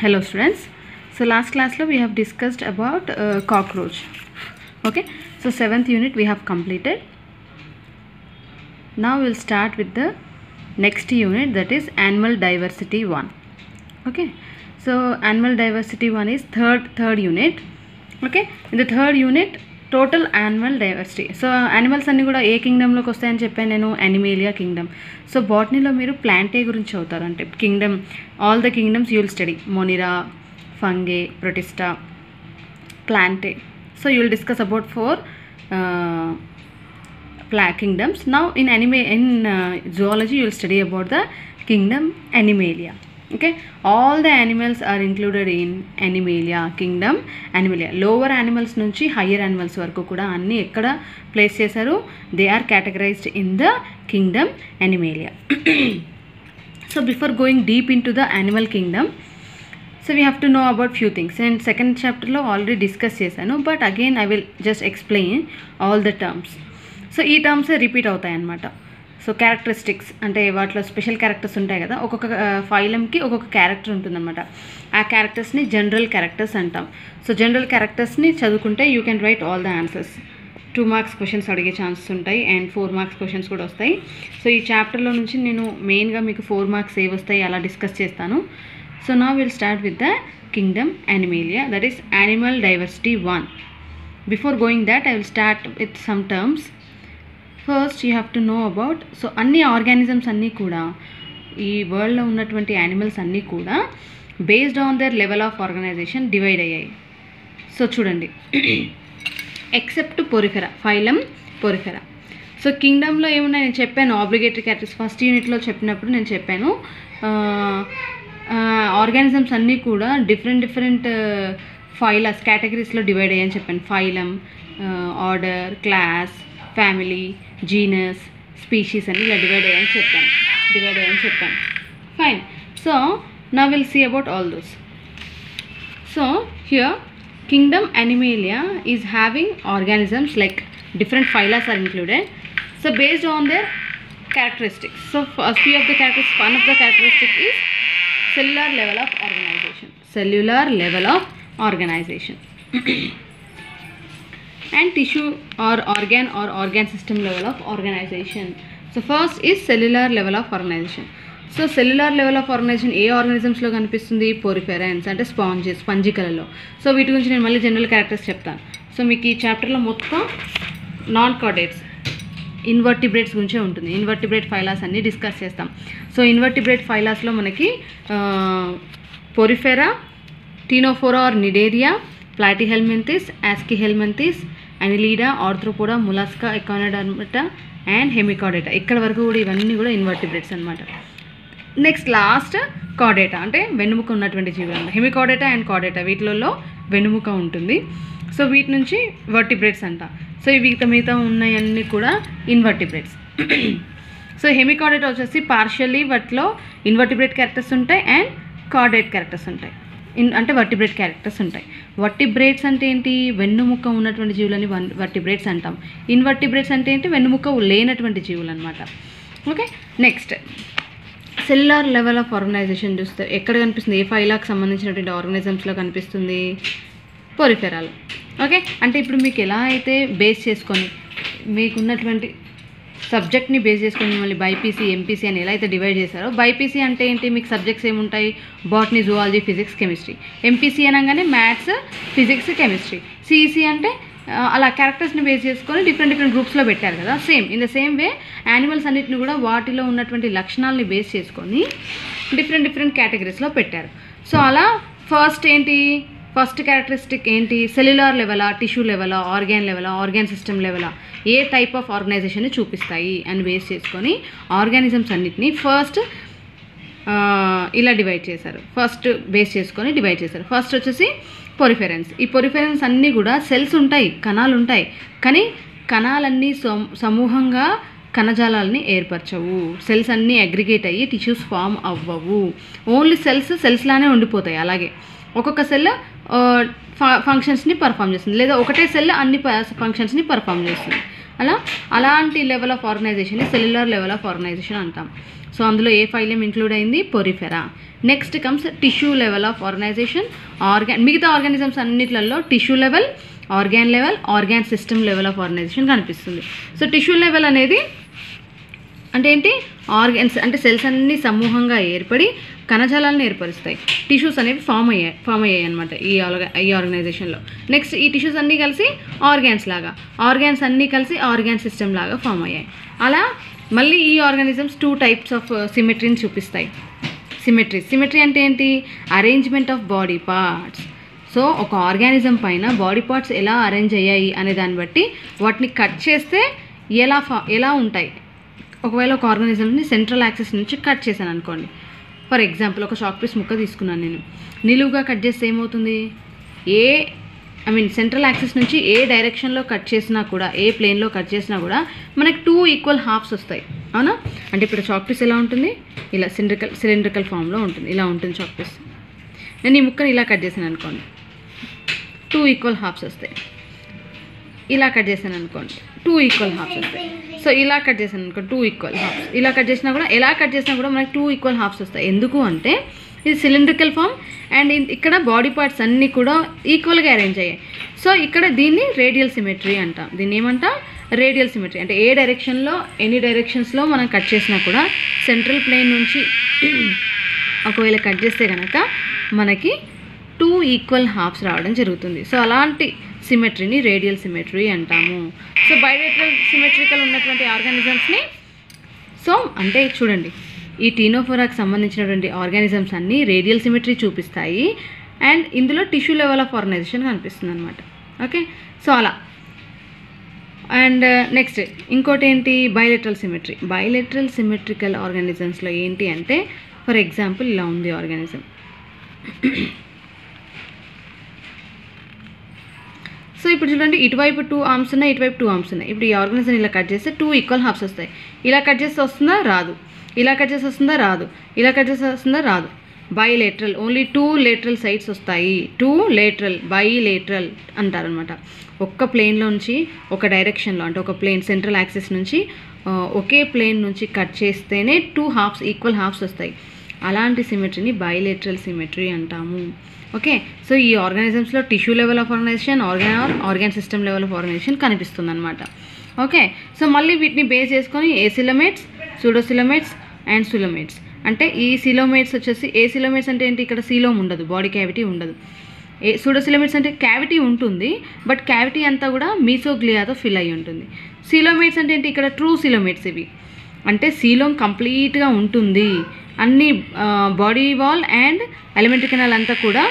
Hello students. So last class we have discussed about cockroach. Okay, so 7th unit we have completed. Now we'll start with the next unit, that is animal diversity 1. Okay, so animal diversity 1 is third unit. Okay, in the third unit total animal diversity. So animals అన్ని కూడా ఏ కింగ్డమ్లోకి వస్తాయని చెప్పాను నేను, Animalia Kingdom. So బాటనీలో మీరు ప్లాంటే గురించి చదువుతారు, అంటే kingdom, all the kingdoms you will study, Monera, Fungi, Protista, Plantae. So you will discuss about 4 kingdoms. Now in zoology you will study about the kingdom Animalia. Okay, all the animals are included in Animalia kingdom. Animalia lower animals nunchi higher animals varaku kuda anni ekkada place chesaru, they are categorized in the kingdom Animalia. So before going deep into the animal kingdom, so we have to know about few things, and second chapter lo already discuss chesanu, but again I will just explain all the terms. So ఈ terms repeat అవుతాయి అన్నమాట. So characteristics అంటే వాటిలో special characters ఉంటాయి కదా, ఒక్కొక్క ఫైలంకి ఒక్కొక్క character ఉంటుందన్నమాట. ఆ క్యారెక్టర్స్ని జనరల్ క్యారెక్టర్స్ అంటాం. సో జనరల్ క్యారెక్టర్స్ని చదువుకుంటే you can write all the answers. 2 marks questions అడిగే ఛాన్సెస్ ఉంటాయి అండ్ 4 మార్క్స్ క్వశ్చన్స్ కూడా వస్తాయి. సో ఈ చాప్టర్లో నుంచి నేను మెయిన్గా మీకు 4 మార్క్స్ ఏ వస్తాయి అలా డిస్కస్ చేస్తాను. సో నా will start with the kingdom Animalia, that is animal diversity 1. Before going that I will start with some terms. First you have to know about, so అన్ని ఆర్గానిజమ్స్ అన్నీ కూడా, ఈ వరల్డ్లో ఉన్నటువంటి యానిమల్స్ అన్నీ కూడా based on their level of organisation divide అయ్యాయి. So చూడండి, except Porifera, phylum Porifera. So కింగ్డమ్లో ఏమున్నాయి నేను చెప్పాను, ఆబ్లిగేటరీ క్యారెక్టర్స్ ఫస్ట్ యూనిట్లో చెప్పినప్పుడు నేను చెప్పాను, ఆర్గానిజమ్స్ అన్నీ కూడా డిఫరెంట్ ఫైలాస్, కేటగిరీస్లో డివైడ్ అయ్యాయని చెప్పాను. Phylum, order, class, family, genus, species అని ఇలా డివైడ్ అయ్యాయని చెప్పాను. ఫైన్. సో నా will see about all those. So here kingdom Animalia is having organisms like different phyla are included. So based on their characteristics, so few of the characteristics, one of the characteristic is cellular level of organization and tissue or organ system level of organization. So first is cellular level of organization. So cellular level of organization ఏ ఆర్గానిజమ్స్లో కనిపిస్తుంది? Poriferans అంటే స్పంజికలలో. So వీటి గురించి నేను మళ్ళీ general characters చెప్తాను. So మీకు ఈ చాప్టర్లో మొత్తం నాన్ కార్డేట్స్, ఇన్వర్టిబ్రేట్స్ గురించే ఉంటుంది. ఇన్వర్టిబ్రేట్ ఫైలాస్ అన్నీ డిస్కస్ చేస్తాం. సో ఇన్వర్టిబ్రేట్ ఫైలాస్లో మనకి porifera, ctenophora or cnidaria, platyhelminthes, aschelminthes, annelida, arthropoda, mollusca, echinodermata and hemichordata. ఇక్కడ వరకు కూడా ఇవన్నీ కూడా ఇన్వర్టిబ్రేట్స్ అనమాట. నెక్స్ట్ లాస్ట్ కార్డేటా, అంటే వెన్నుముక ఉన్నటువంటి జీవులు అన్నమాట. హెమికాడేటా అండ్ కార్డేటా వీటిలలో వెన్నుముక ఉంటుంది. సో వీటి నుంచి వర్టిబ్రేట్స్ అంట. సో ఇవి మిగతా ఉన్నాయన్నీ కూడా ఇన్వర్టిబ్రేట్స్. సో హెమికాడేటా వచ్చేసి పార్షియల్లీ వాటిలో ఇన్వర్టిబ్రేట్ క్యారెక్టర్స్ ఉంటాయి అండ్ కార్డేట్ క్యారెక్టర్స్ ఉంటాయి, అంటే వర్టిబ్రేట్ క్యారెక్టర్స్ ఉంటాయి. వర్టిబ్రేట్స్ అంటే ఏంటి? వెన్నుముక ఉన్నటువంటి జీవులని వర్టిబ్రేట్స్ అంటాం. ఇన్వర్టిబ్రేట్స్ అంటే ఏంటి? వెన్నుముక లేనటువంటి జీవులు అనమాట. Okay, next cellular level of organization చూస్తే ఎక్కడ కనిపిస్తుంది? ఏ ఫైలాకి సంబంధించినటువంటి ఆర్గనిజమ్స్లో కనిపిస్తుంది? పోరిఫెరాలు. ఓకే, అంటే ఇప్పుడు మీకు ఎలా అయితే బేస్ చేసుకొని మీకున్నటువంటి సబ్జెక్ట్ని బేస్ చేసుకొని మిమ్మల్ని బైపీసీ, ఎంపీసీ అని ఎలా అయితే డివైడ్ చేశారో, బైపీసీ అంటే ఏంటి? మీకు సబ్జెక్ట్స్ ఏముంటాయి? Botany, zoology, physics, chemistry. MPC అనగానే మ్యాథ్స్, ఫిజిక్స్, కెమిస్ట్రీ. సిఈసీ అంటే అలా క్యారెక్టర్స్ని బేస్ చేసుకొని డిఫరెంట్ గ్రూప్స్లో పెట్టారు కదా. Same in the same way animals అన్నిటిని కూడా వాటిలో ఉన్నటువంటి లక్షణాలని బేస్ చేసుకొని డిఫరెంట్ కేటగిరీస్లో పెట్టారు. సో అలా ఫస్ట్ క్యారెక్టరిస్టిక్ ఏంటి? సెల్యులార్ లెవెలా, టిష్యూ లెవెలా, ఆర్గాన్ సిస్టమ్ లెవెలా, ఏ టైప్ ఆఫ్ ఆర్గనైజేషన్ని చూపిస్తాయి అని బేస్ చేసుకొని ఆర్గానిజమ్స్ అన్నిటిని ఫస్ట్ ఇలా డివైడ్ చేశారు. ఫస్ట్ వచ్చేసి పోరిఫెరెన్స్. ఈ పోరిఫెరెన్స్ అన్నీ కూడా సెల్స్ ఉంటాయి, కణాలు ఉంటాయి, కానీ కణాలన్నీ సమూహంగా కణజాలాలని ఏర్పరచవు. సెల్స్ అన్నీ అగ్రిగేట్ అయ్యి టిష్యూస్ ఫామ్ అవ్వవు. ఓన్లీ సెల్స్ లానే ఉండిపోతాయి. అలాగే ఒక్కొక్క సెల్ ఫంక్షన్స్ని పర్ఫామ్ చేస్తుంది, లేదా ఒకటే సెల్ అన్ని ఫంక్షన్స్ని పర్ఫామ్ చేస్తుంది. అలాంటి లెవెల్ ఆఫ్ ఆర్గనైజేషన్ని సెల్యులర్ లెవెల్ ఆఫ్ ఆర్గనైజేషన్ అంటాం. సో అందులో ఏ ఫైలం ఇంక్లూడ్ అయింది? Porifera. Next comes tissue level of organization. మిగతా ఆర్గానిజమ్స్ అన్నిట్లలో tissue level, organ level, organ system level of organization కనిపిస్తుంది. సో టిష్యూ లెవెల్ అనేది అంటే ఏంటి? ఆర్గాన్స్ అంటే సెల్స్ అన్నీ సమూహంగా ఏర్పడి కణజాలాలను ఏర్పరుస్తాయి. టిష్యూస్ అనేవి ఫామ్ అయ్యాయి అనమాట ఈ ఆర్గనైజేషన్లో. నెక్స్ట్ ఈ టిష్యూస్ అన్నీ కలిసి ఆర్గాన్స్ అన్నీ కలిసి ఆర్గాన్ సిస్టమ్ లాగా ఫామ్ అయ్యాయి. అలా మళ్ళీ ఈ ఆర్గానిజమ్స్ 2 టైప్స్ ఆఫ్ సిమెట్రీని చూపిస్తాయి. సిమెట్రీ అంటే ఏంటి? Arrangement of body parts. So ఒక ఆర్గానిజం పైన బాడీ పార్ట్స్ ఎలా అరేంజ్ అయ్యాయి అనే దాన్ని బట్టి వాటిని కట్ చేస్తే ఎలా ఉంటాయి. ఒకవేళ ఒక ఆర్గానిజంని సెంట్రల్ యాక్సిస్ నుంచి కట్ చేశాను అనుకోండి. ఫర్ ఎగ్జాంపుల్ ఒక చాక్ పీస్ ముక్క తీసుకున్నాను నేను. నిలువుగా కట్ చేస్తే ఏమవుతుంది? సెంట్రల్ యాక్సిస్ నుంచి ఏ డైరెక్షన్లో కట్ చేసినా కూడా, ఏ ప్లేన్లో కట్ చేసినా కూడా మనకి 2 ఈక్వల్ హాఫ్స్ వస్తాయి. అవునా? అంటే ఇప్పుడు చాక్ పీస్ ఎలా ఉంటుంది? ఇలా సిలిండ్రికల్ ఫామ్లో ఉంటుంది. ఇలా ఉంటుంది చాక్ పీస్. నేను ఈ ముక్కని ఇలా కట్ చేశాను అనుకోండి, 2 ఈక్వల్ హాఫ్స్ వస్తాయి. ఇలా కట్ చేశాను అనుకోండి, 2 ఈక్వల్ హాఫ్స్ వస్తాయి. సో ఇలా కట్ చేశాను అనుకోండి, 2 ఈక్వల్ హాఫ్స్. ఇలా కట్ చేసినా కూడా, ఎలా కట్ చేసినా కూడా మనకి 2 ఈక్వల్ హాఫ్స్ వస్తాయి. ఎందుకు అంటే ఇది సిలిండ్రికల్ ఫామ్ అండ్ ఇక్కడ బాడీ పార్ట్స్ అన్నీ కూడా ఈక్వల్గా అరేంజ్ అయ్యాయి. సో ఇక్కడ దీన్ని రేడియల్ సిమెట్రీ అంటాం. దీన్ని ఏమంటాం? Radial symmetry. అంటే ఏ డైరెక్షన్లో, ఎనీ డైరెక్షన్స్లో మనం కట్ చేసినా కూడా సెంట్రల్ ప్లేన్ నుంచి ఒకవేళ కట్ చేస్తే కనుక మనకి 2 ఈక్వల్ హాఫ్స్ రావడం జరుగుతుంది. సో అలాంటి సిమెట్రీని రేడియల్ సిమెట్రీ అంటాము. సో బైలేటరల్ సిమెట్రికల్ ఉన్నటువంటి ఆర్గానిజమ్స్ని, సో అంటే చూడండి, ఈ టీనోఫోరాకి సంబంధించినటువంటి ఆర్గానిజమ్స్ అన్నీ రేడియల్ సిమెట్రీ చూపిస్తాయి అండ్ ఇందులో టిష్యూ లెవెల్ ఆఫ్ ఆర్గనైజేషన్ కనిపిస్తుంది అనమాట. ఓకే, సో అలా. అండ్ నెక్స్ట్ ఇంకోటి ఏంటి? Bilateral symmetry. బైలేటరల్ సిమెట్రికల్ ఆర్గానిజమ్స్లో ఏంటి అంటే, ఫర్ ఎగ్జాంపుల్ ఇలా ఉంది ఆర్గానిజం. సో ఇప్పుడు చూడండి, ఇటువైపు 2 ఆర్మ్స్ ఉన్నాయి, ఇటువైపు 2 ఆర్మ్స్ ఉన్నాయి. ఇప్పుడు ఈ ఆర్గనైజం ఇలా కట్ చేస్తే 2 ఈక్వల్ హాఫ్స్ వస్తాయి. ఇలా కట్ చేస్తే వస్తుందా? రాదు. ఇలా కట్ చేస్తే వస్తుందా? రాదు. ఇలా కట్ చేస్తే వస్తుందా? రాదు. బైలేటరల్, ఓన్లీ 2 లేటరల్ సైడ్స్ వస్తాయి. 2 లేటరల్, బైలేటరల్ అంటారనమాట. ఒక్క ప్లేన్లో నుంచి ఒక డైరెక్షన్లో, అంటే ఒక ప్లేన్ సెంట్రల్ యాక్సిస్ నుంచి ఒకే ప్లేన్ నుంచి కట్ చేస్తేనే 2 హాఫ్స్ ఈక్వల్ హాఫ్స్ వస్తాయి. అలాంటి సిమెట్రీని బైలేటరల్ సిమెట్రీ అంటాము. ఓకే, సో ఈ ఆర్గానిజమ్స్లో tissue level of organization, organ system level of organization కనిపిస్తుంది అనమాట. ఓకే, సో మళ్ళీ వీటిని బేస్ చేసుకొని ఏసిలోమేట్స్, సూడోసిలోమేట్స్ అండ్ సులోమేట్స్. అంటే ఈ సిలోమేట్స్ వచ్చేసి, ఏసిలోమేట్స్ అంటే ఏంటి? ఇక్కడ సీలోమ్ ఉండదు, బాడీ క్యావిటీ ఉండదు. సూడోసిలోమేట్స్ అంటే క్యావిటీ ఉంటుంది, బట్ క్యావిటీ అంతా కూడా మీసోగ్లియాతో ఫిల్ అయ్యి ఉంటుంది. సిలోమేట్స్ అంటే ఏంటి? ఇక్కడ ట్రూ సిలోమేట్స్ ఇవి. అంటే సీలోమ్ కంప్లీట్గా ఉంటుంది, అన్ని body wall and alimentary canal అంతా కూడా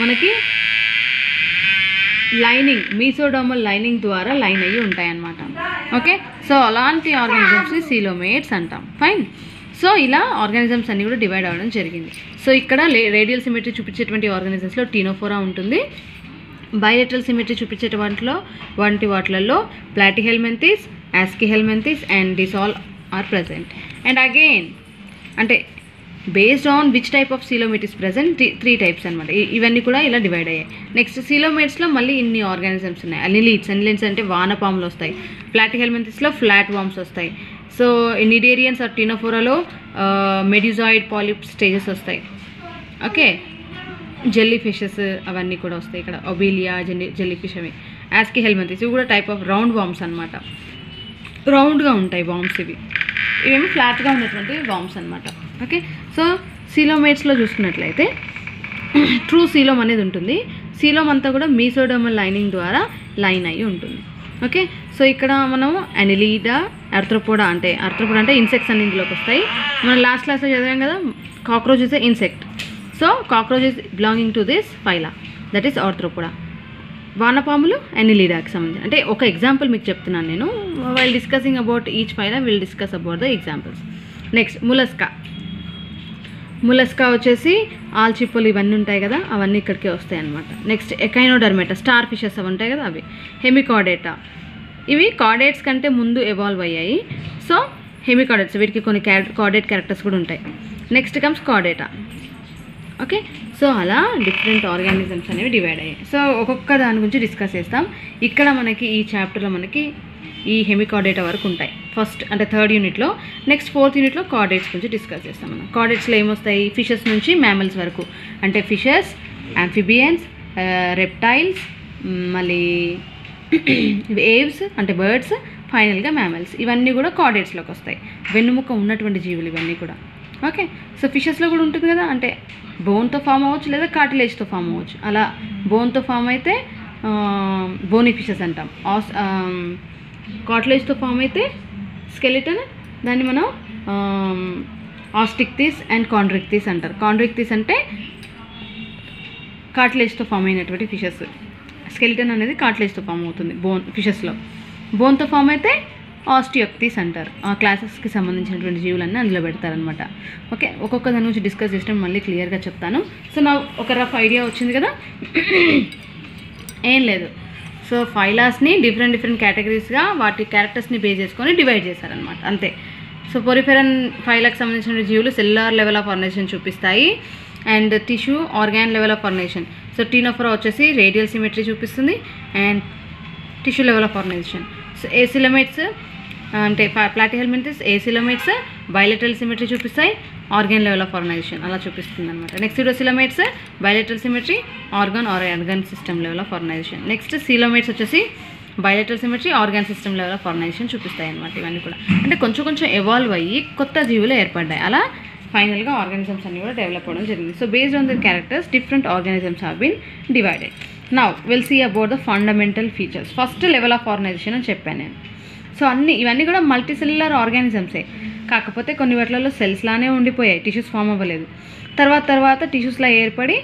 మనకి లైనింగ్, మీసోడర్మల్ లైనింగ్ ద్వారా లైన్ అయ్యి ఉంటాయన్నమాట. ఓకే, సో అలాంటి ఆర్గానిజమ్స్ని సీలోమేట్స్ అంటాం. ఫైన్. సో ఇలా ఆర్గానిజమ్స్ అన్నీ కూడా డివైడ్ అవ్వడం జరిగింది. సో ఇక్కడ రేడియల్ సిమెట్రీ చూపించేటువంటి ఆర్గానిజమ్స్లో టీనోఫోరా ఉంటుంది. బైలేటరల్ సిమెట్రీ చూపించే వాటిలలో platyhelminthes, aschelminthes and this all are present. And again అంటే based on which type of coelomate is present, 3 types అనమాట. ఇవన్నీ కూడా ఇలా డివైడ్ అయ్యాయి. నెక్స్ట్ సీలోమేట్స్లో మళ్ళీ ఇన్ని ఆర్గానిజమ్స్ ఉన్నాయి. అనిలీడ్స్ అంటే వానపాములు వస్తాయి. ప్లాటిహెల్మింథస్లో ఫ్లాట్ వామ్స్ వస్తాయి. సో నిడేరియన్స్ ఆర్ టీనోఫోరాలో మెడ్యూజాయిడ్ పాలిప్ స్టేజెస్ వస్తాయి. ఓకే, జెల్లీ ఫిషెస్ అవన్నీ కూడా వస్తాయి. ఇక్కడ ఒబీలియా, జెల్లీ ఫిష్ అవి. యాస్కిహెల్మింథస్ ఇవి కూడా టైప్ ఆఫ్ రౌండ్ వామ్స్ అనమాట. రౌండ్గా ఉంటాయి వామ్స్ ఇవేమో ఫ్లాట్గా ఉన్నటువంటి వామ్స్ అనమాట. ఓకే, సో సీలోమేట్స్లో చూసుకున్నట్లయితే ట్రూ సీలోమ్ అనేది ఉంటుంది. సీలోమ్ అంతా కూడా మీసోడర్మల్ లైనింగ్ ద్వారా లైన్ అయ్యి ఉంటుంది. ఓకే, సో ఇక్కడ మనము అనిలీడా, ఆర్థ్రోపోడా అంటే ఇన్సెక్ట్స్ అన్ని ఇందులోకి వస్తాయి. మనం లాస్ట్ క్లాస్లో చదివాం కదా, cockroach is a insect. So cockroach is belonging to this phyla, that is arthropoda. వానపాములు అనిలీడాకి సంబంధించి, అంటే ఒక ఎగ్జాంపుల్ మీకు చెప్తున్నాను నేను. While discussing about each phyla will discuss about the examples. Next mollusca వచ్చేసి ఆల్చిప్పలు ఇవన్నీ ఉంటాయి కదా, అవన్నీ ఇక్కడికే వస్తాయి అన్నమాట. నెక్స్ట్ ఎకైనోడర్మేటా, స్టార్ ఫిషెస్ అవి ఉంటాయి కదా, అవి. హెమికార్డేటా, ఇవి కార్డేట్స్ కంటే ముందు ఎవాల్వ్ అయ్యాయి. సో హెమికార్డేట్స్, వీటికి కొన్ని కార్డేట్ క్యారెక్టర్స్ కూడా ఉంటాయి. Next comes Chordata. Okay, so అలా డిఫరెంట్ ఆర్గానిజమ్స్ అనేవి డివైడ్ అయ్యాయి. సో ఒక్కొక్క దాని గురించి డిస్కస్ చేస్తాం. ఇక్కడ మనకి ఈ చాప్టర్లో మనకి ఈ హెమికార్డేటా వరకు ఉంటాయి ఫస్ట్ అంటే థర్డ్ యూనిట్లో. నెక్స్ట్ ఫోర్త్ యూనిట్లో కార్డేట్స్ గురించి డిస్కస్ చేస్తాం మనం. కార్డేట్స్లో ఏమొస్తాయి? ఫిషెస్ నుంచి మ్యామల్స్ వరకు, అంటే ఫిషెస్, యాంఫిబియన్స్, రెప్టైల్స్, మళ్ళీ వేవ్స్ అంటే బర్డ్స్, ఫైనల్గా మ్యామల్స్. ఇవన్నీ కూడా కార్డేట్స్లోకి వస్తాయి. వెన్నుముక ఉన్నటువంటి జీవులు ఇవన్నీ కూడా. ఓకే, సో ఫిషెస్లో కూడా ఉంటుంది కదా, అంటే బోన్తో ఫామ్ అవ్వచ్చు లేదా కార్టిలేజ్తో ఫామ్ అవ్వచ్చు. అలా బోన్తో ఫామ్ అయితే బోనీ ఫిషెస్ అంటాం. కార్టిలేజ్తో ఫామ్ అయితే స్కెలిటన్, దాన్ని మనం ఆస్టిక్థీస్ అండ్ కాండ్రిక్థీస్ అంటారు. కాండ్రిక్థీస్ అంటే కార్టిలేజ్తో ఫామ్ అయినటువంటి ఫిషెస్. స్కెలిటన్ అనేది కార్టిలేజ్తో ఫామ్ అవుతుంది ఫిషెస్లో. బోన్తో ఫామ్ అయితే ఆస్టియోక్థీస్ అంటారు. ఆ క్లాసెస్కి సంబంధించినటువంటి జీవులన్నీ అందులో పెడతారనమాట. ఓకే, ఒక్కొక్క దాని గురించి డిస్కస్ చేసినా మళ్ళీ క్లియర్గా చెప్తాను. సో నా ఒక రఫ్ ఐడియా వచ్చింది కదా. ఏం లేదు, సో ఫైలాస్ని డిఫరెంట్ కేటగిరీస్గా వాటి క్యారెక్టర్స్ని బేస్ చేసుకొని డివైడ్ చేశారనమాట, అంతే. సో పొరిఫెరన్ ఫైలాకి సంబంధించిన జీవులు సెల్యులార్ లెవెల్ ఆఫ్ ఆర్గనైజేషన్ చూపిస్తాయి and tissue organ level of organization. So ctenophora వచ్చేసి రేడియల్ సిమెట్రీ చూపిస్తుంది and tissue level of organization. So acoelomates అంటే ప్లాటిహెల్మింథస్, ఏసిలోమేట్స్ బైలేటరల్ సిమెట్రీ చూపిస్తాయి, ఆర్గాన్ లెవెల్ ఆఫ్ ఆర్గనైజేషన్ అలా చూపిస్తుంది అనమాట. Next coelomates bilateral symmetry, organ system level of organization. Next coelomates వచ్చేసి bilateral symmetry, organ system level of organization చూపిస్తాయి అనమాట. ఇవన్నీ కూడా అంటే కొంచెం ఎవాల్వ్ అయ్యి కొత్త జీవులు ఏర్పడ్డాయి. అలా ఫైనల్గా ఆర్గానిజమ్స్ అన్ని కూడా డెవలప్ అవ్వడం జరిగింది. So based on the characters different organisms have been divided. Now will see about the fundamental features. First level of organization అని చెప్పాను నేను. సో ఇవన్నీ కూడా మల్టీసెల్యులర్ ఆర్గానిజమ్సే, కాకపోతే కొన్ని వాటిలలో సెల్స్ లానే ఉండిపోయాయి, టిష్యూస్ ఫామ్ అవ్వలేదు. తర్వాత టిష్యూస్లా ఏర్పడి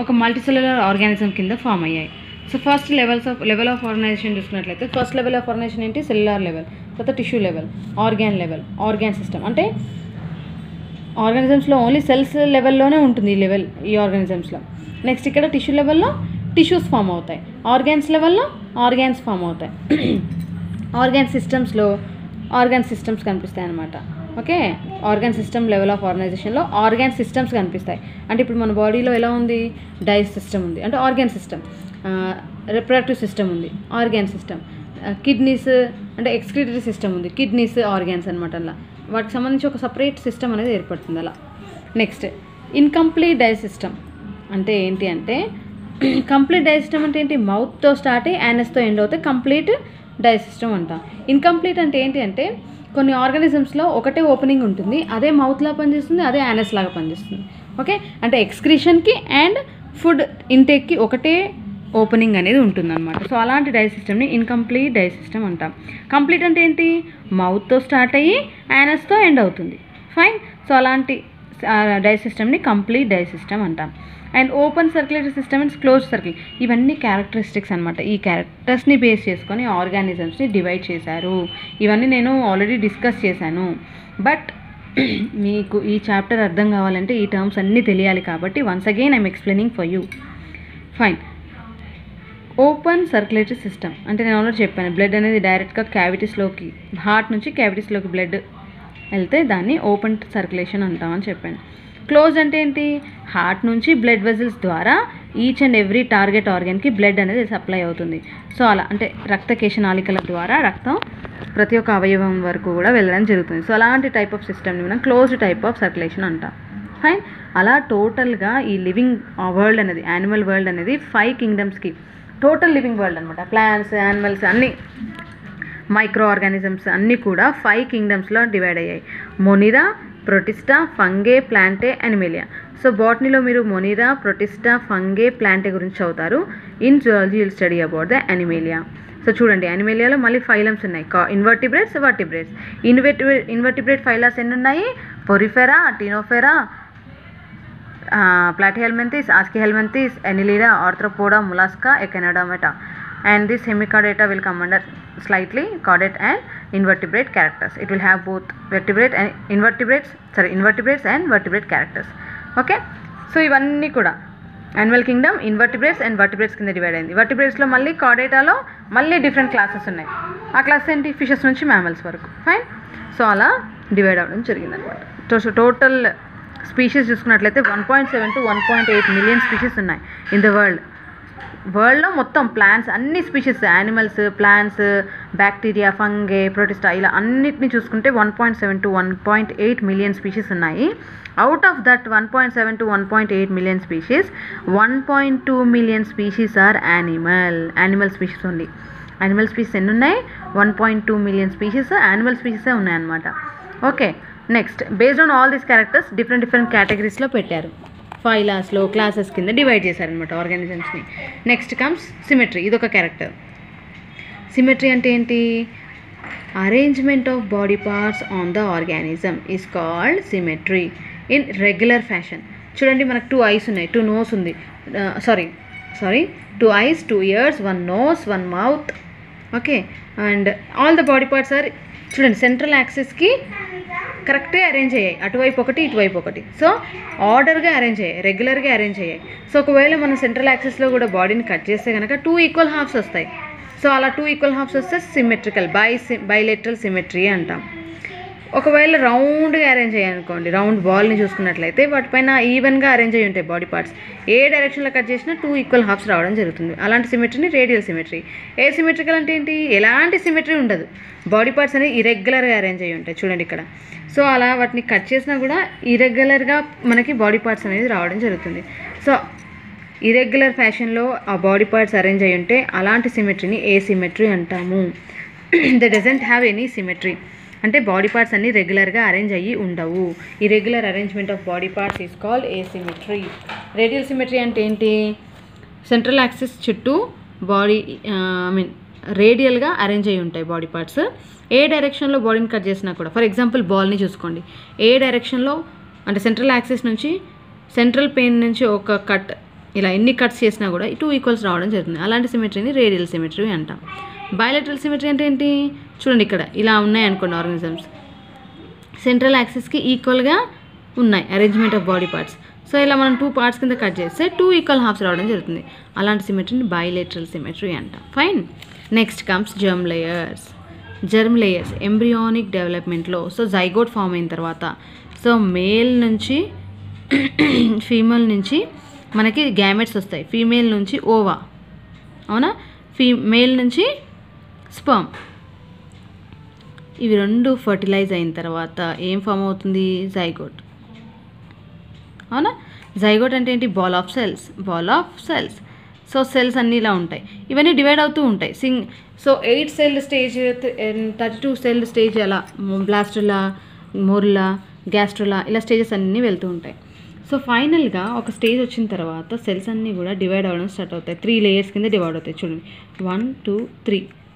ఒక మల్టీసెల్యులర్ ఆర్గానిజం కింద ఫామ్ అయ్యాయి. So first level of organization చూసుకున్నట్లయితే ఫస్ట్ లెవెల్ ఆఫ్ ఆర్గనైజేషన్ ఏంటి? Cellular level. తర్వాత టిష్యూ లెవెల్, ఆర్గాన్ సిస్టమ్. అంటే ఆర్గానిజమ్స్లో ఓన్లీ సెల్స్ లెవెల్లోనే ఉంటుంది ఈ ఆర్గానిజమ్స్లో. నెక్స్ట్ ఇక్కడ టిష్యూ లెవెల్లో టిష్యూస్ ఫామ్ అవుతాయి, ఆర్గాన్స్ లెవెల్లో ఆర్గాన్స్ ఫామ్ అవుతాయి, ఆర్గాన్ సిస్టమ్స్ కనిపిస్తాయి అన్నమాట. Okay, organ system level of ఆర్గనైజేషన్లో ఆర్గాన్ సిస్టమ్స్ కనిపిస్తాయి. అంటే ఇప్పుడు మన బాడీలో ఎలా ఉంది? డైజెస్ట్ సిస్టమ్ ఉంది అంటే ఆర్గాన్ సిస్టమ్, రిప్రొడక్టివ్ సిస్టమ్ ఉంది ఆర్గాన్ సిస్టమ్, కిడ్నీస్ అంటే ఎక్స్క్రీటరీ సిస్టమ్ ఉంది, కిడ్నీస్ ఆర్గాన్స్ అనమాట. అలా వాటికి సంబంధించి ఒక సపరేట్ సిస్టమ్ అనేది ఏర్పడుతుంది అలా. నెక్స్ట్ ఇన్కంప్లీట్ డైజెస్ట్ సిస్టమ్ అంటే ఏంటి అంటే, కంప్లీట్ డైజెస్ట్ సిస్టమ్ అంటే ఏంటి? మౌత్తో స్టార్ట్ అయ్యి యానస్తో ఎండ్ అవుతే కంప్లీట్ డైజెస్ట్ సిస్టమ్ అంటాం. ఇన్కంప్లీట్ అంటే ఏంటి అంటే కొన్ని ఆర్గానిజమ్స్లో ఒకటే ఓపెనింగ్ ఉంటుంది, అదే మౌత్లా పనిచేస్తుంది, అదే యానస్ లాగా పనిచేస్తుంది. ఓకే, అంటే ఎక్స్క్రీషన్కి అండ్ ఫుడ్ ఇంటేక్కి ఒకటే ఓపెనింగ్ అనేది ఉంటుందన్నమాట. సో అలాంటి డైజెస్ట్ సిస్టమ్ని ఇన్కంప్లీట్ డైజెస్ట్ సిస్టమ్ అంటాం. కంప్లీట్ అంటే ఏంటి? మౌత్తో స్టార్ట్ అయ్యి యానస్తో ఎండ్ అవుతుంది. ఫైన్. సో అలాంటి డైజెస్ట్ సిస్టమ్ని కంప్లీట్ డైజెస్ట్ సిస్టమ్ అంటాం. And open circulatory system and close circle, ఇవన్నీ క్యారెక్టరిస్టిక్స్ అనమాట. ఈ క్యారెక్టర్స్ని బేస్ చేసుకొని ఆర్గానిజమ్స్ని డివైడ్ చేశారు. ఇవన్నీ నేను ఆల్రెడీ డిస్కస్ చేశాను. బట్ మీకు ఈ చాప్టర్ అర్థం కావాలంటే ఈ టర్మ్స్ అన్నీ తెలియాలి కాబట్టి once again I'm explaining for you. Fine. Open circulatory system అంటే నేను ఆల్రెడీ చెప్పాను, బ్లడ్ అనేది డైరెక్ట్గా క్యావిటీస్లోకి, హార్ట్ నుంచి క్యావిటీస్లోకి బ్లడ్ వెళ్తే దాన్ని ఓపెన్ సర్క్యులేషన్ అంటామని చెప్పాను. క్లోజ్ అంటే ఏంటి? హార్ట్ నుంచి బ్లడ్ వెజల్స్ ద్వారా ఈచ్ అండ్ ఎవ్రీ టార్గెట్ ఆర్గాన్కి బ్లడ్ అనేది సప్లై అవుతుంది. సో అలా అంటే రక్తకేశ నాళికల ద్వారా రక్తం ప్రతి ఒక్క అవయవం వరకు కూడా వెళ్ళడం జరుగుతుంది. సో అలాంటి టైప్ ఆఫ్ సిస్టమ్ని మనం క్లోజ్డ్ టైప్ ఆఫ్ సర్క్యులేషన్ అంటాం. ఫైన్. అలా టోటల్గా ఈ లివింగ్ వరల్డ్ అనేది, యానిమల్ వరల్డ్ అనేది 5 కింగ్డమ్స్కి టోటల్ లివింగ్ వరల్డ్ అనమాట. ప్లాంట్స్, యానిమల్స్ అన్నీ, మైక్రో ఆర్గానిజమ్స్ అన్నీ కూడా 5 కింగ్డమ్స్లో డివైడ్ అయ్యాయి. Monera, protista, fungi, plantae, animalia. So బాటనీలో మీరు మొనిరా, ప్రొటిస్టా, ఫంగే, ప్లాంటే గురించి చదువుతారు. In zoology will study about the animalia. So చూడండి, అనిమేలియాలో మళ్ళీ ఫైలమ్స్ ఉన్నాయి, ఇన్వర్టిబ్రేట్స్, వర్టిబ్రేట్స్. ఇన్వర్టిబ్రేట్ ఫైలాస్ ఎన్ని ఉన్నాయి? Porifera, ctenophora, platyhelminthes, aschelminthes, annelida, arthropoda, mollusca, echinodermata. And this hemichordata will come under slightly chordate and invertebrate characters. It will have both invertebrates and vertebrate characters. Okay, so ఇవన్నీ కూడా animal Kingdom invertebrates and vertebrates కింద divide అయింది. వర్టిబ్రేట్స్లో మళ్ళీ కార్డేటాలో మళ్ళీ different classes ఉన్నాయి. ఆ class ఏంటి? Fishes నుంచి మ్యామల్స్ వరకు. ఫైన్. సో అలా డివైడ్ అవ్వడం జరిగింది అనమాట. సో టోటల్ స్పీషీస్ చూసుకున్నట్లయితే 1.7 to 1.8 మిలియన్ స్పీషీస్ ఉన్నాయి ఇన్ ద వరల్డ్. వరల్డ్లో మొత్తం ప్లాంట్స్ అన్ని species, animals, plants, bacteria, fungi, protista ఇలా అన్నిటిని చూసుకుంటే 1.7 to 1.8 మిలియన్ స్పీషీస్ ఉన్నాయి. Out of that 1.7 to 1.8 million species 1.2 million species are animal species only. Animal species ఎన్ని ఉన్నాయి? 1.2 మిలియన్ స్పీషీస్ యానిమల్ స్పీషీసే ఉన్నాయన్నమాట. Okay, next based on all these characters different కేటగిరీస్లో పెట్టారు. ఫైలాస్లో క్లాసెస్ కింద డివైడ్ చేశారనమాట ఆర్గానిజమ్స్ని. Next comes symmetry. ఇదొక క్యారెక్టర్. సిమెట్రీ అంటే ఏంటి? Arrangement of body parts on the organism is called symmetry in regular fashion. చూడండి, మనకు 2 ఐస్ ఉన్నాయి, 2 నోస్ ఉంది, sorry 2 eyes, 2 ears, 1 nose, 1 mouth. Okay, and all the body parts are చూడండి central యాక్సిస్కి కరెక్ట్గా అరేంజ్ అయ్యాయి, అటువైపు ఒకటి ఇటువైపు ఒకటి. సో ఆర్డర్గా అరేంజ్ అయ్యాయి, రెగ్యులర్గా అరేంజ్ అయ్యాయి. సో ఒకవేళ మనం సెంట్రల్ యాక్సిస్లో కూడా బాడీని కట్ చేస్తే కనుక 2 ఈక్వల్ హాఫ్స్ వస్తాయి. సో అలా 2 ఈక్వల్ హాఫ్స్ వస్తే సిమెట్రికల్, బైలేటరల్ సిమెట్రీ అంటాం. ఒకవేళ రౌండ్గా అరేంజ్ అయ్యాయి అనుకోండి, రౌండ్ బాల్ని చూసుకున్నట్లయితే వాటిపైన ఈవెన్గా అరేంజ్ అయ్యి ఉంటాయి బాడీ పార్ట్స్. ఏ డైరెక్షన్లో కట్ చేసినా 2 ఈక్వల్ హాఫ్స్ రావడం జరుగుతుంది. అలాంటి సిమెట్రీని రేడియల్ సిమెట్రీ. సిమెట్రికల్ అంటే ఏంటి? ఎలాంటి సిమెట్రీ ఉండదు, బాడీ పార్ట్స్ అనేవి ఇరెగ్యులర్గా అరేంజ్ అయ్యి ఉంటాయి. చూడండి ఇక్కడ. సో అలా వాటిని కట్ చేసినా కూడా ఇరెగ్యులర్గా మనకి బాడీ పార్ట్స్ అనేది రావడం జరుగుతుంది. సో ఇరెగ్యులర్ ఫ్యాషన్లో ఆ బాడీ పార్ట్స్ అరేంజ్ అయ్యి ఉంటే అలాంటి సిమెట్రీని సిమెట్రీ అంటాము. They doesn't have any symmetry అంటే బాడీ పార్ట్స్ అన్నీ రెగ్యులర్గా అరేంజ్ అయ్యి ఉండవు. Irregular arrangement of body parts is called asymmetry. Radial symmetry అంటే ఏంటి? సెంట్రల్ యాక్సిస్ చుట్టూ బాడీ రేడియల్గా అరేంజ్ అయ్యి ఉంటాయి బాడీ పార్ట్స్. ఏ డైరెక్షన్లో బాడీని కట్ చేసినా కూడా, ఫర్ ఎగ్జాంపుల్ బాల్ని చూసుకోండి, ఏ డైరెక్షన్లో అంటే సెంట్రల్ యాక్సిస్ నుంచి సెంట్రల్ పెయిన్ నుంచి ఒక కట్, ఇలా ఎన్ని కట్స్ చేసినా కూడా 2 ఈక్వల్స్ రావడం జరుగుతుంది. అలాంటి సిమెట్రీని రేడియల్ సిమెట్రీ అంటాం. బైలేటరల్ సిమెట్రీ అంటే ఏంటి? చూడండి ఇక్కడ ఇలా ఉన్నాయి అనుకోండి ఆర్గానిజమ్స్, సెంట్రల్ యాక్సిస్కి ఈక్వల్గా ఉన్నాయి arrangement of body parts. So ఇలా మనం 2 పార్ట్స్ కింద కట్ చేస్తే 2 ఈక్వల్ హాఫ్స్ రావడం జరుగుతుంది. అలాంటి సిమెట్రీని బైలేటరల్ సిమెట్రీ అంటాం. Fine. Next comes germ layers embryonic డెవలప్మెంట్లో. సో జైగోట్ ఫామ్ అయిన తర్వాత, సో మేల్ నుంచి ఫీమేల్ నుంచి మనకి గ్యామెట్స్ వస్తాయి, ఫీమేల్ నుంచి ఓవా, అవునా, మేల్ నుంచి స్పర్మ్. ఇవి 2 ఫర్టిలైజ్ అయిన తర్వాత ఏం ఫామ్ అవుతుంది? జైగోట్, అవునా. జైగోట్ అంటే ఏంటి? Ball of cells. So cells అన్నీ ఇలా ఉంటాయి, ఇవన్నీ డివైడ్ అవుతూ ఉంటాయి. So 8 cell stage, 32 cell stage, అలా బ్లాస్టులా, మోరులా, గ్యాస్ట్రులా ఇలా స్టేజెస్ అన్నీ వెళ్తూ ఉంటాయి. సో ఫైనల్గా ఒక స్టేజ్ వచ్చిన తర్వాత సెల్స్ అన్నీ కూడా డివైడ్ అవ్వడం స్టార్ట్ అవుతాయి. 3 లేయర్స్ కింద డివైడ్ అవుతాయి. చూడండి 1 2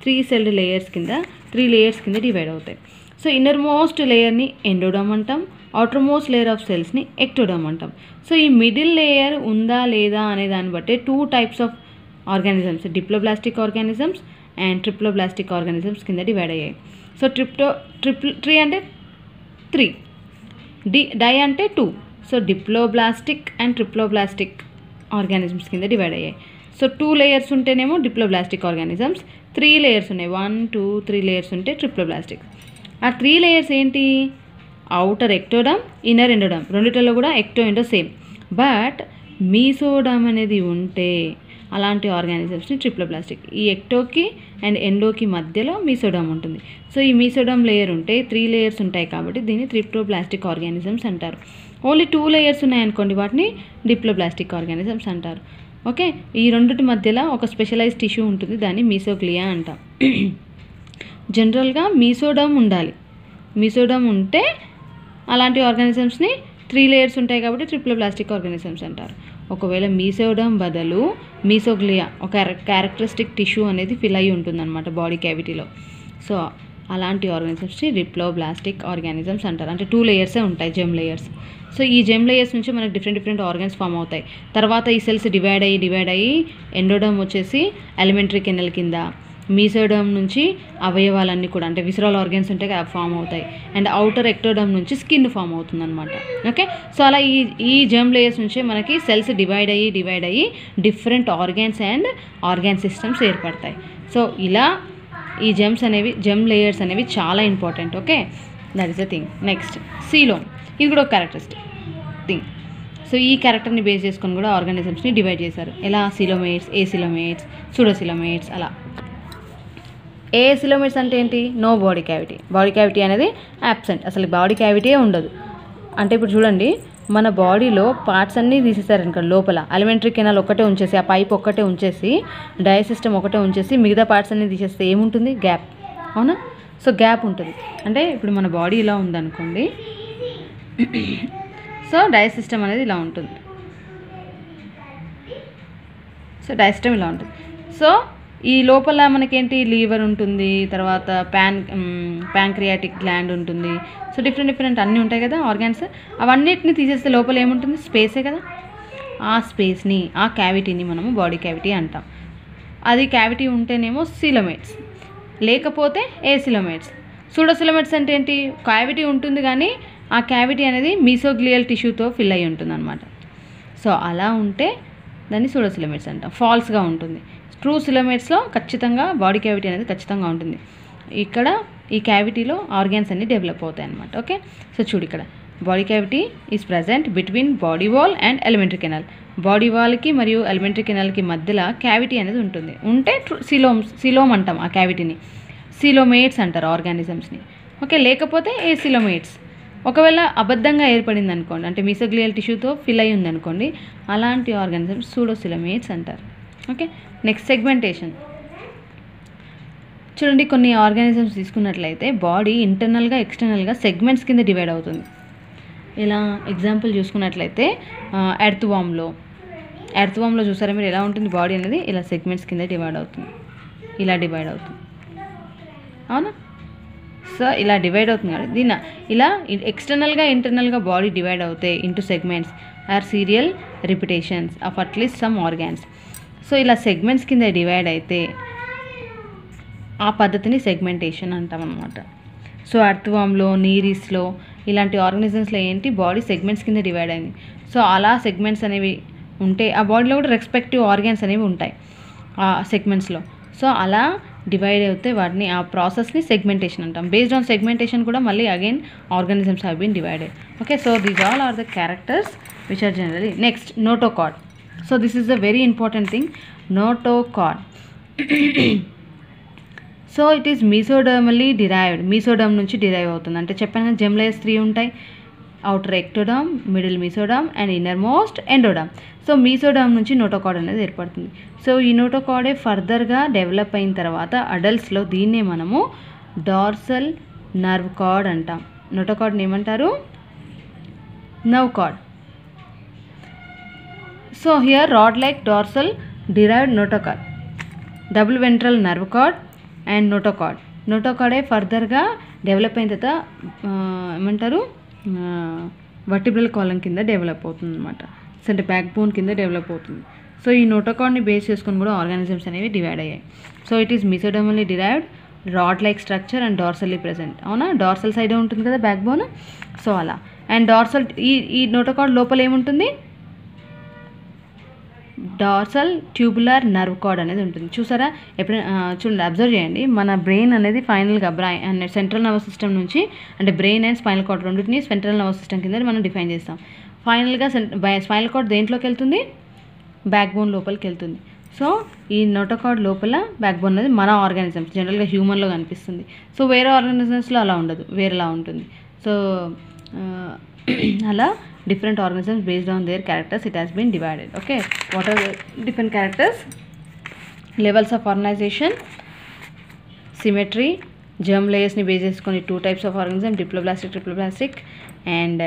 3 సెల్ లేయర్స్ కింద 3 లేయర్స్ కింద డివైడ్ అవుతాయి. సో ఇన్నర్ మోస్ట్ లేయర్ని ఎండోడమ్ అంటాం, అవుటర్ మోస్ట్ లేయర్ ఆఫ్ సెల్స్ని ఎక్టోడమ్ అంటాం. సో ఈ మిడిల్ లేయర్ ఉందా లేదా అనే దాన్ని బట్టి 2 types of organisms, diploblastic organisms and triploblastic organisms కింద డివైడ్ అయ్యాయి. సో ట్రీ అంటే 3, డై అంటే 2. So diploblastic and triploblastic organisms కింద డివైడ్ అయ్యాయి. సో 2 లేయర్స్ ఉంటేనేమో డిప్లోబ్లాస్టిక్ ఆర్గానిజమ్స్, 3 లేయర్స్ ఉన్నాయి, 1 2 3 లేయర్స్ ఉంటే ట్రిప్లోబ్లాస్టిక్. ఆ 3 లేయర్స్ ఏంటి? Outer ectoderm, inner endoderm. రెండిట్లో కూడా ఎక్టో ఎండో సేమ్. బట్ మీసోడమ్ అనేది ఉంటే అలాంటి ఆర్గానిజమ్స్ని ట్రిప్లోబ్లాస్టిక్. ఈ ఎక్టోకి అండ్ ఎండోకి మధ్యలో మీసోడమ్ ఉంటుంది. సో ఈ మీసోడమ్ లేయర్ ఉంటే 3 లేయర్స్ ఉంటాయి కాబట్టి దీన్ని ట్రిప్లోబ్లాస్టిక్ ఆర్గానిజమ్స్ అంటారు. ఓన్లీ 2 లేయర్స్ ఉన్నాయనుకోండి వాటిని డిప్లోబ్లాస్టిక్ ఆర్గానిజమ్స్ అంటారు. ఓకే, ఈ రెండింటి మధ్యలో ఒక స్పెషలైజ్ టిష్యూ ఉంటుంది, దాన్ని మీసోగ్లియా అంటాం. జనరల్గా మీసోడమ్ ఉండాలి, మీసోడమ్ ఉంటే అలాంటి ఆర్గానిజమ్స్ని 3 లేయర్స్ ఉంటాయి కాబట్టి ట్రిప్లోబ్లాస్టిక్ ఆర్గానిజమ్స్ అంటారు. ఒకవేళ మీసోడమ్ బదులు మీసోగ్లియా ఒక క్యారెక్టరిస్టిక్ టిష్యూ అనేది ఫిల్ అయ్యి ఉంటుందన్నమాట బాడీ క్యావిటీలో. సో అలాంటి ఆర్గానిజమ్స్ని డిప్లోబ్లాస్టిక్ ఆర్గానిజమ్స్ అంటారు. అంటే 2 లేయర్సే ఉంటాయి, జెమ్ లేయర్స్. సో ఈ జెమ్ లేయర్స్ నుంచి మనకు డిఫరెంట్ ఆర్గన్స్ ఫామ్ అవుతాయి. తర్వాత ఈ సెల్స్ డివైడ్ అయ్యి ఎండోడమ్ వచ్చేసి ఎలిమెంటరీ కెనల్ కింద, మీసోడమ్ నుంచి అవయవాలన్నీ కూడా అంటే విసరల్ ఆర్గన్స్ ఉంటాయి అవి ఫామ్ అవుతాయి, అండ్ అవుటర్ ఎక్టోడమ్ నుంచి స్కిన్ ఫామ్ అవుతుంది అనమాట. ఓకే, సో అలా ఈ జెమ్ లేయర్స్ నుంచి మనకి సెల్స్ డివైడ్ అయ్యి different organs and organ systems ఏర్పడతాయి. సో ఇలా ఈ జెమ్ లేయర్స్ అనేవి చాలా important. Okay, that is the thing. Next coelom, ఇది కూడా ఒక క్యారెక్టరిస్టిక్ థింగ్. సో ఈ క్యారెక్టర్ని బేస్ చేసుకొని కూడా ఆర్గానిజమ్స్ని డివైడ్ చేశారు. ఎలా? సిలోమేట్స్, ఏసిలోమేట్స్, సూడోసిలోమేట్స్ అలా. ఏసిలోమేట్స్ అంటే ఏంటి? No body cavity. Body cavity అనేది యాబ్సెంట్, అసలు బాడీ క్యావిటీ ఉండదు. అంటే ఇప్పుడు చూడండి, మన బాడీలో పార్ట్స్ అన్నీ తీసేసారు అనుకో, లోపల అలిమెంటరీ కెనాల్ ఒక్కటే ఉంచేసి, ఆ పైప్ ఒక్కటే ఉంచేసి, డైజెసిస్టమ్ ఒకటే ఉంచేసి, మిగతా పార్ట్స్ అన్నీ తీసేస్తే ఏముంటుంది? గ్యాప్. అవునా? సో గ్యాప్ ఉంటుంది. అంటే ఇప్పుడు మన బాడీ ఇలా ఉందనుకోండి, సో డైజెసిస్టమ్ అనేది ఇలా ఉంటుంది. సో డైజెసిస్టమ్ ఇలా ఉంటుంది. సో ఈ లోపల మనకేంటి? లీవర్ ఉంటుంది, తర్వాత ప్యాంక్రియాటిక్ గ్లాండ్ ఉంటుంది. సో డిఫరెంట్ అన్నీ ఉంటాయి కదా ఆర్గాన్స్. అవన్నిటిని తీసేస్తే లోపల ఏముంటుంది? స్పేసే కదా. ఆ స్పేస్ని, ఆ క్యావిటీని మనము బాడీ క్యావిటీ అంటాం. అది క్యావిటీ ఉంటేనేమో సిలోమేట్స్, లేకపోతే ఏసిలోమేట్స్. సూడోసిలోమేట్స్ అంటే ఏంటి? క్యావిటీ ఉంటుంది కానీ ఆ క్యావిటీ అనేది మీసోగ్లియల్ టిష్యూతో ఫిల్ అయి ఉంటుంది అనమాట. సో అలా ఉంటే దాన్ని సూడోసిలోమేట్స్ అంటాం. ఫాల్స్గా ఉంటుంది. ట్రూ సిలోమేట్స్లో ఖచ్చితంగా బాడీ క్యావిటీ అనేది ఖచ్చితంగా ఉంటుంది. ఇక్కడ ఈ క్యావిటీలో ఆర్గాన్స్ అన్ని డెవలప్ అవుతాయి అన్నమాట. ఓకే, సో చూడు ఇక్కడ body cavity is present between body wall and alimentary canal. Body వాల్కి మరియు ఎలిమెంటరీ కెనాల్కి మధ్యలో క్యావిటీ అనేది ఉంటుంది. ఉంటే సిలోమ్ అంటాం ఆ క్యావిటీని. సిలోమేట్స్ అంటారు ఆర్గానిజమ్స్ని. ఓకే, లేకపోతే ఏ సిలోమేట్స్. ఒకవేళ అబద్ధంగా ఏర్పడింది అనుకోండి, అంటే మీసోగ్లియల్ టిష్యూతో ఫిల్ అయ్యి ఉంది అనుకోండి, అలాంటి ఆర్గానిజమ్స్ సూడోసిలోమేట్స్ అంటారు. Okay, next segmentation. చూడండి, కొన్ని ఆర్గానిజమ్స్ తీసుకున్నట్లయితే బాడీ ఇంటర్నల్గా ఎక్స్టర్నల్గా సెగ్మెంట్స్ కింద డివైడ్ అవుతుంది. ఇలా ఎగ్జాంపుల్ చూసుకున్నట్లయితే ఎర్త్ వామ్లో చూసారా మీరు ఎలా ఉంటుంది? బాడీ అనేది ఇలా సెగ్మెంట్స్ కింద డివైడ్ అవుతుంది, ఇలా డివైడ్ అవుతుంది. అవునా? సో ఇలా డివైడ్ అవుతుంది కదా. దీన్ని ఇలా ఎక్స్టర్నల్గా ఇంటర్నల్గా బాడీ డివైడ్ అవుతాయి into segments or serial repetitions of at least some organs. So ఇలా సెగ్మెంట్స్ కింద డివైడ్ అయితే ఆ పద్ధతిని సెగ్మెంటేషన్ అంటాం అన్నమాట. సో ఎర్త్ వామ్లో, నీరీస్లో ఇలాంటి ఆర్గానిజమ్స్లో ఏంటి? బాడీ సెగ్మెంట్స్ కింద డివైడ్ అయింది. సో అలా సెగ్మెంట్స్ అనేవి ఉంటే ఆ బాడీలో కూడా రెస్పెక్టివ్ ఆర్గాన్స్ అనేవి ఉంటాయి ఆ సెగ్మెంట్స్లో. సో అలా డివైడ్ అవుతే వాటిని, ఆ ప్రాసెస్ని సెగ్మెంటేషన్ అంటాం. బేస్డ్ ఆన్ సెగ్మెంటేషన్ కూడా మళ్ళీ again organisms have been divided. Okay, so these all are the characters which are generally. Next, notochord. So this is the very important thing, notochord. So it is mesodermally derived. Mesoderm నుంచి derive అవుతుంది. అంటే చెప్పాను, germ layers 3 ఉంటాయి. Outer ectoderm, middle mesoderm and inner most endoderm. So mesoderm నుంచి notochord అనేది ఏర్పడుతుంది. So ఈ నోటోకార్డే ఫర్దర్గా డెవలప్ అయిన తర్వాత అడల్ట్స్లో దీన్నే మనము డార్సల్ నర్వ్ కార్డ్ అంటాం. నోటోకార్డ్ని ఏమంటారు? Nerve cord. So here rod like dorsal derived notochord, double ventral nerve cord and notochord. నోటోకార్డే ఫర్దర్గా డెవలప్ అయిన తర్వాత ఏమంటారు? వర్టిబ్రల్ కాలం కింద డెవలప్ అవుతుంది అనమాట. అంటే బ్యాక్ బోన్ కింద డెవలప్ అవుతుంది. సో ఈ నోటోకార్డ్ని బేస్ చేసుకొని కూడా ఆర్గానిజమ్స్ అనేవి డివైడ్ అయ్యాయి. So it is mesodermally derived, rod like structure and dorsally present. అవునా? డార్సల్ సైడే ఉంటుంది కదా బ్యాక్ బోన్. సో అలా. అండ్ డార్సల్, ఈ నోటోకార్డ్ లోపల ఏముంటుంది? డార్సల్ ట్యూబులర్ నర్వ్ కార్డ్ అనేది ఉంటుంది. చూసారా? ఎప్పుడైనా చూడండి, అబ్జర్వ్ చేయండి. మన బ్రెయిన్ అనేది ఫైనల్గా సెంట్రల్ నర్వస్ సిస్టమ్ నుంచి, అంటే బ్రెయిన్ అండ్ స్పైనల్ కార్డ్ రెండింటిని సెంట్రల్ నర్వస్ సిస్టమ్ కింద మనం డిఫైన్ చేస్తాం. ఫైనల్గా స్పైనల్ కార్డ్ దేంట్లోకి వెళ్తుంది? బ్యాక్ బోన్ లోపలికి వెళ్తుంది. సో ఈ నోటోకార్డ్ లోపల బ్యాక్ బోన్ అనేది మన ఆర్గానిజమ్స్, జనరల్గా హ్యూమన్లో కనిపిస్తుంది. సో వేరే ఆర్గానిజమ్స్లో అలా ఉండదు, వేరేలా ఉంటుంది. సో అలా different organisms based on their characters it has been divided. Okay, what are the different characters? Levels of organization, symmetry, germ layers ni base cheskoni 2 types of organisms, diploblastic, triploblastic, and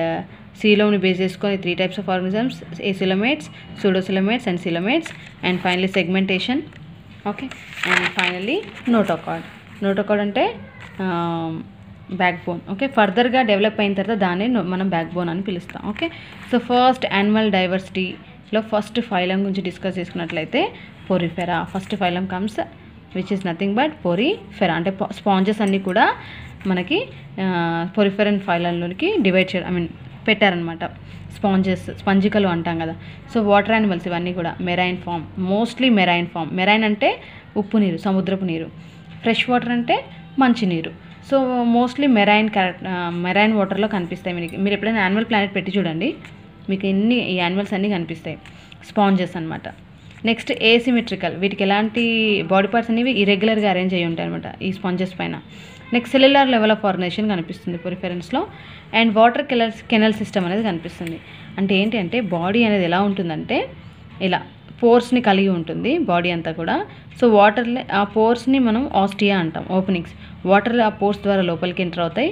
coelom ni base cheskoni 3 types of organisms, acoelomates, pseudocoelomates and coelomates, and finally segmentation. Okay, and finally notochord. Notochord ante back bone. Okay, ఫర్దర్గా develop అయిన తర్వాత దాన్ని మనం back bone అని పిలుస్తాం. Okay, so first animal diversity first phylum గురించి discuss చేసుకున్నట్లయితే porifera. First phylum comes which is nothing but porifera. అంటే స్పాంజెస్ అన్నీ కూడా మనకి పోరిఫెరన్ ఫైలంలోకి డివైడ్ చేయడం పెట్టారనమాట. స్పంజికలు అంటాం కదా. సో వాటర్ యానిమల్స్ ఇవన్నీ కూడా marine form, mostly marine form. Marine అంటే ఉప్పు నీరు, సముద్రపు నీరు. ఫ్రెష్ వాటర్ అంటే మంచినీరు. సో మోస్ట్లీ మెరైన్ వాటర్లో కనిపిస్తాయి. మీరు ఎప్పుడైనా యానిమల్ ప్లానెట్ పెట్టి చూడండి, మీకు ఈ యానిమల్స్ అన్నీ కనిపిస్తాయి. స్పాంజెస్ అనమాట. నెక్స్ట్ ఏసిమెట్రికల్, వీటికి ఎలాంటి బాడీ పార్ట్స్ అనేవి ఇరెగ్యులర్గా అరేంజ్ అయ్యి ఉంటాయి అనమాట ఈ స్పాంజెస్ పైన. Next cellular level of organization కనిపిస్తుంది పొరిఫెరన్స్లో. అండ్ వాటర్ కెనల్ సిస్టమ్ అనేది కనిపిస్తుంది. అంటే ఏంటి అంటే బాడీ అనేది ఎలా ఉంటుందంటే ఇలా పోర్స్ని కలిగి ఉంటుంది బాడీ అంతా కూడా. సో వాటర్లో ఆ పోర్స్ని మనం ఆస్టియా అంటాం, ఓపెనింగ్స్. వాటర్ ఆ పోర్స్ ద్వారా లోపలికి ఎంటర్ అవుతాయి.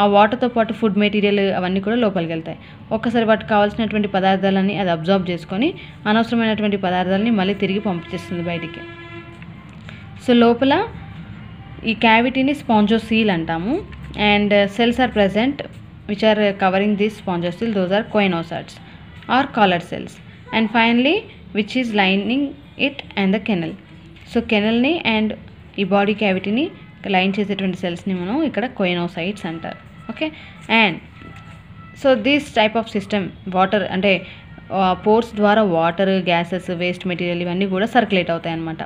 ఆ వాటర్తో పాటు ఫుడ్ మెటీరియల్ అవన్నీ కూడా లోపలికి వెళ్తాయి. ఒక్కసారి వాటికి కావాల్సినటువంటి పదార్థాలన్నీ అది అబ్జార్బ్ చేసుకొని అనవసరమైనటువంటి పదార్థాలని మళ్ళీ తిరిగి పంపించేస్తుంది బయటికి. సో లోపల ఈ క్యావిటీని స్పాంజోసీల్ అంటాము. And cells are present which are covering this spongocoel, those are choanocytes or collar cells. And finally which is lining it and the canal. So కెనల్ని అండ్ ఈ బాడీ క్యావిటీని లైన్ చేసేటువంటి సెల్స్ని మనం ఇక్కడ కోయినోసైట్స్ అంటారు. Okay. And so this type of system water అంటే pores ద్వారా వాటర్, గ్యాసెస్, వేస్ట్ మెటీరియల్ ఇవన్నీ కూడా సర్క్యులేట్ అవుతాయి అన్నమాట.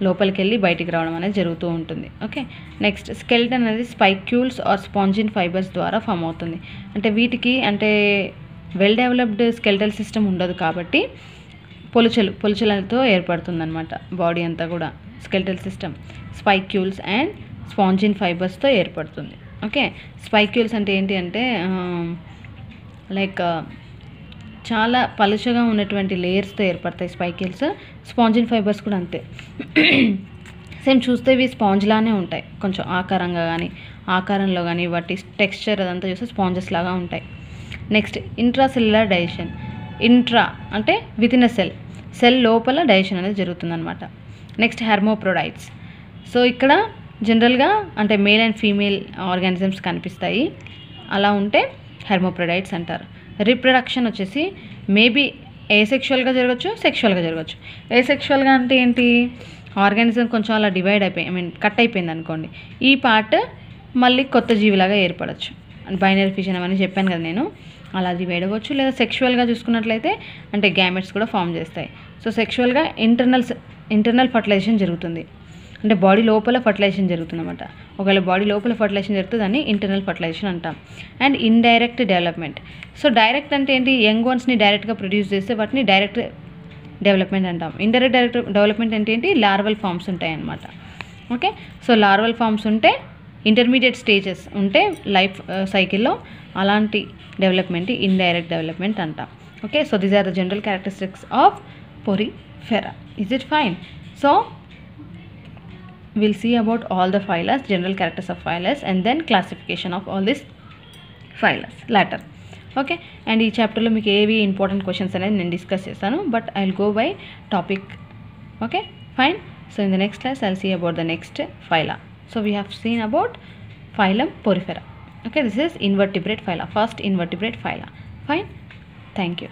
లోపలికి వెళ్ళి బయటికి రావడం అనేది జరుగుతూ ఉంటుంది. ఓకే. నెక్స్ట్ స్కెల్టన్ అనేది స్పైక్యూల్స్ ఆర్ స్పాంజిన్ ఫైబర్స్ ద్వారా ఫామ్ అవుతుంది. అంటే వీటికి అంటే వెల్ డెవలప్డ్ స్కెల్టల్ సిస్టమ్ ఉండదు కాబట్టి పొలుచలతో ఏర్పడుతుందన్నమాట బాడీ అంతా కూడా. స్కెల్టల్ సిస్టమ్ స్పైక్యూల్స్ అండ్ స్పాంజిన్ ఫైబర్స్తో ఏర్పడుతుంది. ఓకే. స్పైక్యూల్స్ అంటే ఏంటి అంటే లైక్ చాలా పలుచగా ఉన్నటువంటి లేయర్స్తో ఏర్పడతాయి స్పైక్యూల్స్. స్పాంజిన్ ఫైబర్స్ కూడా అంతే, సేమ్ చూస్తే ఇవి స్పాంజ్ లానే ఉంటాయి, కొంచెం ఆకారంలో కానీ వాటి టెక్స్చర్ అదంతా చూస్తే స్పాంజెస్ లాగా ఉంటాయి. Next intracellular digestion. ఇంట్రా అంటే విత్ ఇన్ అ సెల్ లోపల డైజెషన్ అనేది జరుగుతుందన్నమాట. నెక్స్ట్ హెర్మోప్రోడైట్స్. సో ఇక్కడ జనరల్గా అంటే మేల్ అండ్ ఫీమేల్ ఆర్గానిజమ్స్ కనిపిస్తాయి, అలా ఉంటే హెర్మోప్రోడైట్స్ అంటారు. రీప్రొడక్షన్ వచ్చేసి మేబీ ఏసెక్షువల్గా జరగచ్చు, సెక్షువల్గా జరగచ్చు. ఏసెక్షువల్గా అంటే ఏంటి, ఆర్గానిజం కొంచెం అలా డివైడ్ అయిపోయి కట్ అయిపోయింది అనుకోండి, ఈ పార్ట్ మళ్ళీ కొత్త జీవిలాగా ఏర్పడచ్చు. బైనరీ ఫిషన్ అవన్నీ చెప్పాను కదా నేను, అలా డివైడ్ అవ్వచ్చు. లేదా సెక్షువల్గా చూసుకున్నట్లయితే అంటే గ్యామెట్స్ కూడా ఫామ్ చేస్తాయి. సో సెక్షువల్గా ఇంటర్నల్ ఫర్టిలైజేషన్ జరుగుతుంది, అంటే బాడీ లోపల ఫర్టిలైజేషన్ జరుగుతుందన్నమాట. ఒకవేళ బాడీ లోపల ఫర్టిలైజేషన్ జరుగుతుంది దాన్ని ఇంటర్నల్ ఫర్టిలైజేషన్ అంటాం. And indirect development. So direct అంటే ఏంటి, యంగ్ వన్స్ని డైరెక్ట్గా ప్రొడ్యూస్ చేస్తే వాటిని డైరెక్ట్ డెవలప్మెంట్ అంటాం. ఇండైరెక్ట్ డెవలప్మెంట్ అంటే ఏంటి, లార్వల్ ఫామ్స్ ఉంటాయి అన్నమాట. ఓకే. సో లార్వల్ ఫామ్స్ ఉంటే, ఇంటర్మీడియట్ స్టేజెస్ ఉంటే లైఫ్ సైకిల్లో, అలాంటి డెవలప్మెంట్ ఇండైరెక్ట్ డెవలప్మెంట్ అంటాం. Okay. So these are the general characteristics of Porifera. Is it fine? So we'll see about all the phylum, general characters of phylum, and then classification of all these phylum later. Okay. And ఈ చాప్టర్లో మీకు ఏవి important questions అనేది నేను discuss చేస్తాను, but I will go by topic. Okay, fine. So in the next class I will see about the next phyla. So we have seen about phylum Porifera. Okay, this is invertebrate phyla, first invertebrate phyla. Fine. Thank you.